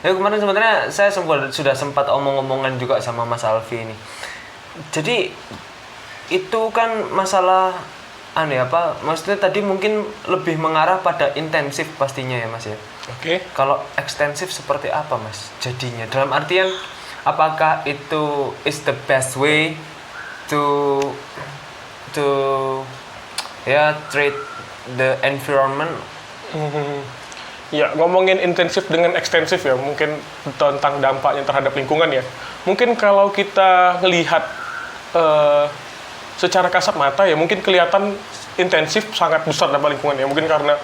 Ya, kemarin sebenarnya saya sudah sempat omong-omongan juga sama Mas Alfi ini. Jadi itu kan masalah maksudnya tadi mungkin lebih mengarah pada intensif pastinya ya Mas ya. Oke. Kalau ekstensif seperti apa Mas jadinya? Dalam artian apakah itu is the best way to treat the environment? Ya, ngomongin intensif dengan ekstensif ya, mungkin tentang dampaknya terhadap lingkungan ya. Mungkin kalau kita lihat secara kasat mata ya, mungkin kelihatan intensif sangat besar dampak lingkungan ya. Mungkin karena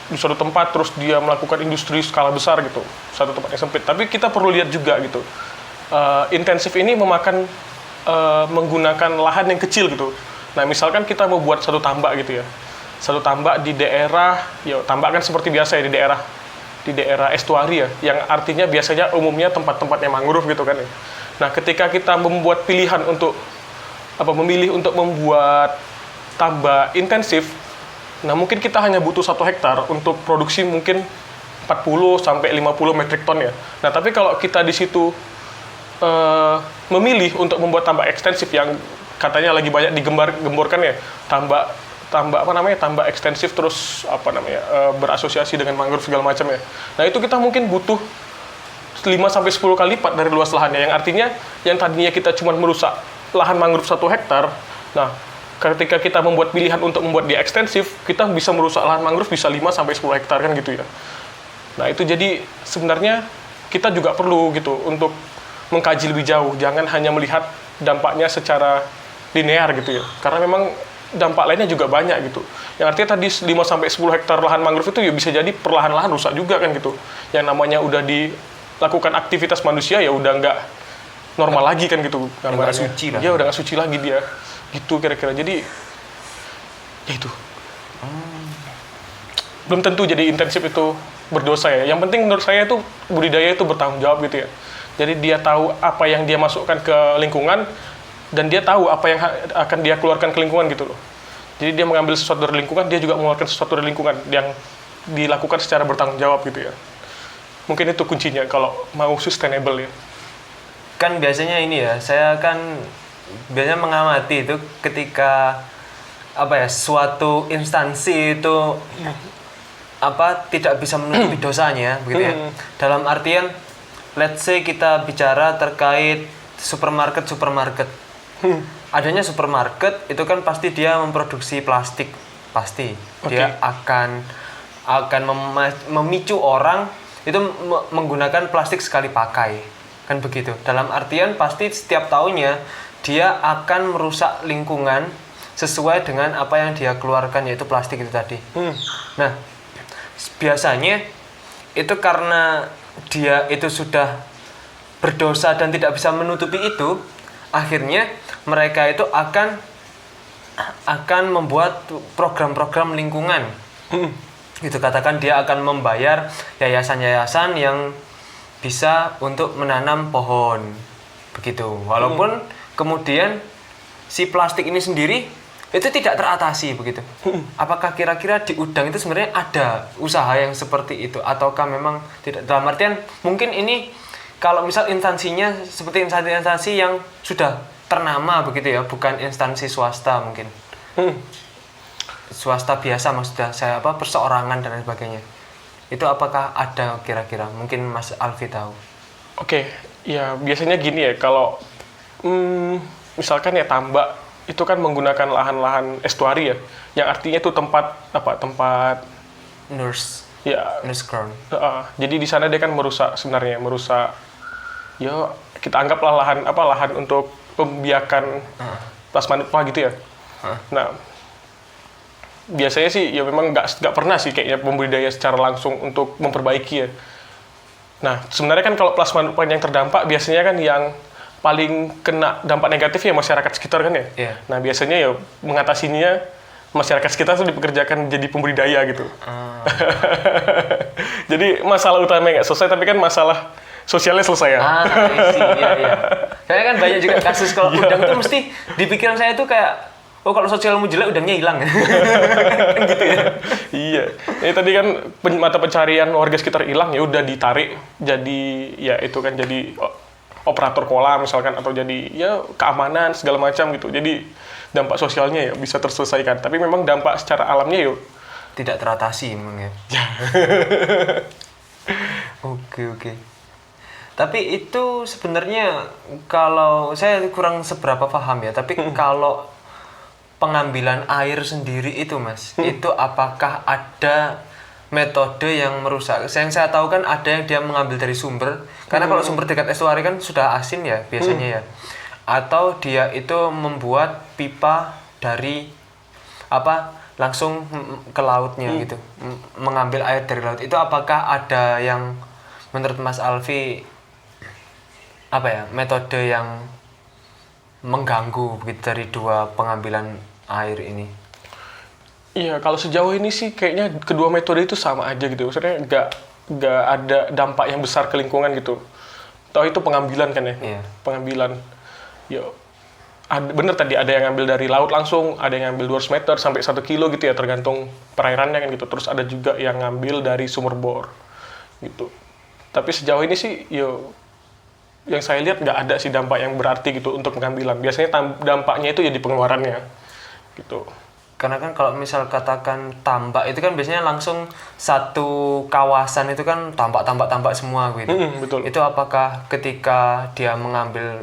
di suatu tempat terus dia melakukan industri skala besar gitu, satu tempat yang sempit. Tapi kita perlu lihat juga gitu, intensif ini menggunakan lahan yang kecil gitu. Nah, misalkan kita mau buat satu tambak gitu ya. Satu tambak di daerah, ya tambak kan seperti biasa ya di daerah estuari ya, yang artinya biasanya umumnya tempat-tempatnya mangrove gitu kan ya. Nah, ketika kita membuat pilihan untuk memilih untuk membuat tambak intensif, nah mungkin kita hanya butuh 1 hektar untuk produksi mungkin 40 sampai 50 metrik ton ya. Nah, tapi kalau kita di situ memilih untuk membuat tambak ekstensif yang katanya lagi banyak digemborkan ya, tambak ekstensif terus berasosiasi dengan mangrove segala macam ya. Nah, itu kita mungkin butuh 5 sampai 10 kali lipat dari luas lahannya, yang artinya yang tadinya kita cuma merusak lahan mangrove 1 hektar. Nah, ketika kita membuat pilihan untuk membuat dia ekstensif, kita bisa merusak lahan mangrove bisa 5 sampai 10 hektar kan gitu ya. Nah, itu jadi sebenarnya kita juga perlu gitu untuk mengkaji lebih jauh, jangan hanya melihat dampaknya secara linear gitu ya. Karena memang dampak lainnya juga banyak gitu. Yang artinya tadi 5 sampai 10 hektar lahan mangrove itu ya bisa jadi perlahan-lahan rusak juga kan gitu. Yang namanya udah dilakukan aktivitas manusia ya udah nggak normal lagi kan gitu. Nggak suci lah. Ya udah nggak suci lagi dia. Gitu kira-kira. Jadi ya itu. Belum tentu jadi intensif itu berdosa ya. Yang penting menurut saya itu budidaya itu bertanggung jawab gitu ya. Jadi dia tahu apa yang dia masukkan ke lingkungan, dan dia tahu apa yang akan dia keluarkan ke lingkungan gitu loh. Jadi dia mengambil sesuatu dari lingkungan, dia juga mengeluarkan sesuatu dari lingkungan yang dilakukan secara bertanggung jawab gitu ya. Mungkin itu kuncinya kalau mau sustainable ya. Kan biasanya ini ya, saya kan biasanya mengamati itu ketika suatu instansi itu tidak bisa menutupi dosanya begitu ya. Dalam artian let's say kita bicara terkait supermarket. Adanya supermarket itu kan pasti dia memproduksi plastik, pasti. Okay. Dia akan memicu orang itu menggunakan plastik sekali pakai, kan begitu. Dalam artian pasti setiap tahunnya dia akan merusak lingkungan sesuai dengan apa yang dia keluarkan, yaitu plastik itu tadi. Nah, biasanya itu karena dia itu sudah berdosa dan tidak bisa menutupi itu, akhirnya mereka itu akan membuat program-program lingkungan. Gitu, katakan dia akan membayar yayasan-yayasan yang bisa untuk menanam pohon. Begitu. Walaupun kemudian si plastik ini sendiri itu tidak teratasi begitu. Apakah kira-kira di Udang itu sebenarnya ada usaha yang seperti itu ataukah memang tidak? Dalam artian mungkin ini kalau misal instansinya seperti instansi yang sudah ternama begitu ya, bukan instansi swasta mungkin. Swasta biasa maksudnya saya perseorangan dan lain sebagainya. Itu apakah ada kira-kira? Mungkin Mas Alfi tahu. Oke, ya biasanya gini ya, kalau misalkan ya tambak itu kan menggunakan lahan-lahan estuari ya, yang artinya itu tempat nurse ground. Jadi di sana dia kan merusak ya kita anggaplah lahan untuk pembiakan plasma nutfah gitu ya. Nah, biasanya sih ya memang nggak pernah sih kayaknya pembudidaya secara langsung untuk memperbaiki ya. Nah, sebenarnya kan kalau plasma nutfah yang terdampak biasanya kan yang paling kena dampak negatif ya masyarakat sekitar kan ya. Yeah. Nah, biasanya ya mengatasinya masyarakat sekitar tuh dipekerjakan jadi pembudidaya gitu. Jadi masalah utamanya nggak selesai, tapi kan masalah sosialnya selesai ya. Iya. Soalnya kan banyak juga kasus kalau udang tuh mesti di pikiran saya tuh kayak, oh kalau sosialmu jelek udangnya hilang. Kan gitu ya. Iya. Tadi kan mata pencarian warga sekitar hilang, ya udah ditarik jadi ya itu kan jadi operator kolam misalkan, atau jadi ya keamanan segala macam gitu. Jadi dampak sosialnya ya bisa terselesaikan. Tapi memang dampak secara alamnya yuk Tidak teratasi memang ya. Oke. Tapi itu sebenarnya kalau saya kurang seberapa paham ya, tapi kalau pengambilan air sendiri itu Mas, itu apakah ada metode yang merusak? Yang saya tahu kan ada yang dia mengambil dari sumber, karena kalau sumber dekat estuari kan sudah asin ya biasanya ya. Atau dia itu membuat pipa dari langsung ke lautnya gitu, mengambil air dari laut. Itu apakah ada yang menurut Mas Alfi metode yang mengganggu begitu dari dua pengambilan air ini? Iya, kalau sejauh ini sih kayaknya kedua metode itu sama aja gitu. Maksudnya nggak ada dampak yang besar ke lingkungan gitu. Toh itu pengambilan kan ya? Iya. Pengambilan. Ya, bener tadi ada yang ngambil dari laut langsung, ada yang ngambil 200 meter sampai 1 kilo gitu ya, tergantung perairannya kan gitu. Terus ada juga yang ngambil dari sumber bor gitu. Tapi sejauh ini sih, yang saya lihat nggak ada sih dampak yang berarti gitu untuk pengambilan. Biasanya dampaknya itu ya di pengeluarannya gitu. Karena kan kalau misal katakan tambak itu kan biasanya langsung satu kawasan itu kan tambak semua gitu. Betul. Itu apakah ketika dia mengambil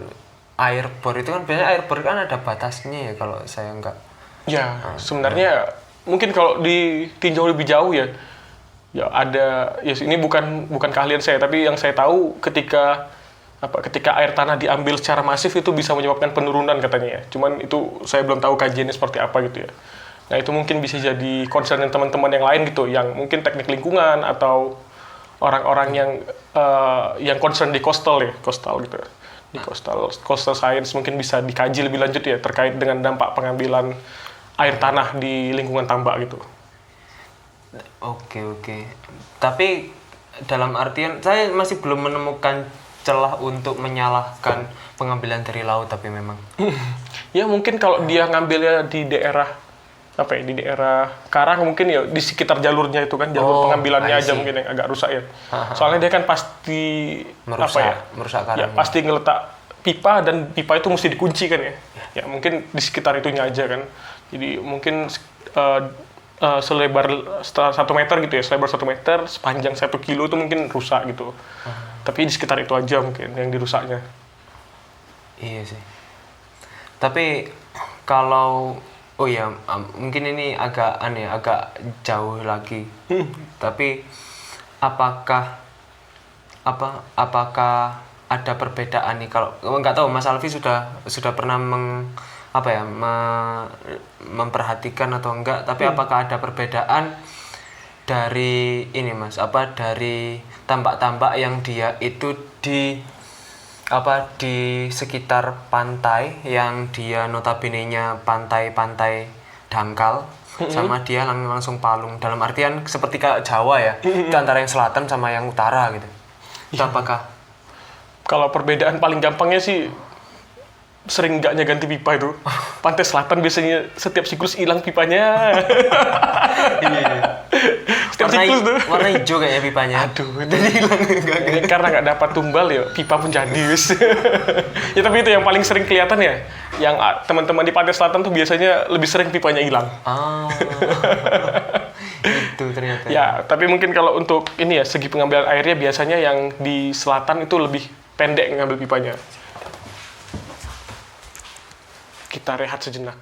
air bor itu kan biasanya air bor kan ada batasnya ya kalau saya enggak. Ya, sebenarnya mungkin kalau ditinjau lebih jauh ya ada ya ini bukan keahlian saya, tapi yang saya tahu ketika air tanah diambil secara masif itu bisa menyebabkan penurunan katanya ya. Cuman itu saya belum tahu kajiannya seperti apa gitu ya. Nah, itu mungkin bisa jadi concern teman-teman yang lain gitu, yang mungkin teknik lingkungan atau orang-orang yang concern di coastal gitu ya. Di coastal science mungkin bisa dikaji lebih lanjut ya terkait dengan dampak pengambilan air tanah di lingkungan tambak gitu. Oke. Tapi dalam artian saya masih belum menemukan celah untuk menyalahkan pengambilan dari laut, tapi memang. Ya mungkin kalau dia ngambilnya di daerah di daerah karang mungkin ya di sekitar jalurnya itu kan jalur pengambilannya aja mungkin yang agak rusak ya. Soalnya dia kan pasti merusak karang. Ya pasti ngeletak pipa dan pipa itu mesti dikunci kan ya. Ya mungkin di sekitar itunya aja kan. Jadi mungkin selebar 1 meter gitu ya, selebar 1 meter, sepanjang 1 kilo itu mungkin rusak gitu. Tapi di sekitar itu aja mungkin yang dirusaknya. Iya sih. Tapi kalau mungkin ini agak jauh lagi. Tapi apakah ada perbedaan nih, kalau nggak tahu Mas Alfi sudah pernah memperhatikan atau enggak, tapi apakah ada perbedaan dari ini Mas, dari tambak-tambak yang dia itu di sekitar pantai yang dia notabene-nya pantai dangkal, sama dia langsung palung, dalam artian seperti kayak Jawa ya, itu antara yang selatan sama yang utara gitu. Itu apakah? Kalau perbedaan paling gampangnya sih sering nggaknya ganti pipa itu. Pantai selatan biasanya setiap siklus hilang pipanya. Iya. Setiap siklus tuh. Warna hijau kayaknya pipanya. Aduh, jadi hilang. Karena nggak dapat tumbal ya, pipa pun jadi. Ya tapi itu yang paling sering kelihatan ya. Yang teman-teman di pantai selatan tuh biasanya lebih sering pipanya hilang. Itu ternyata. Ya, tapi mungkin kalau untuk ini ya, segi pengambilan airnya biasanya yang di selatan itu lebih pendek ngambil pipanya. Kita rehat sejenak.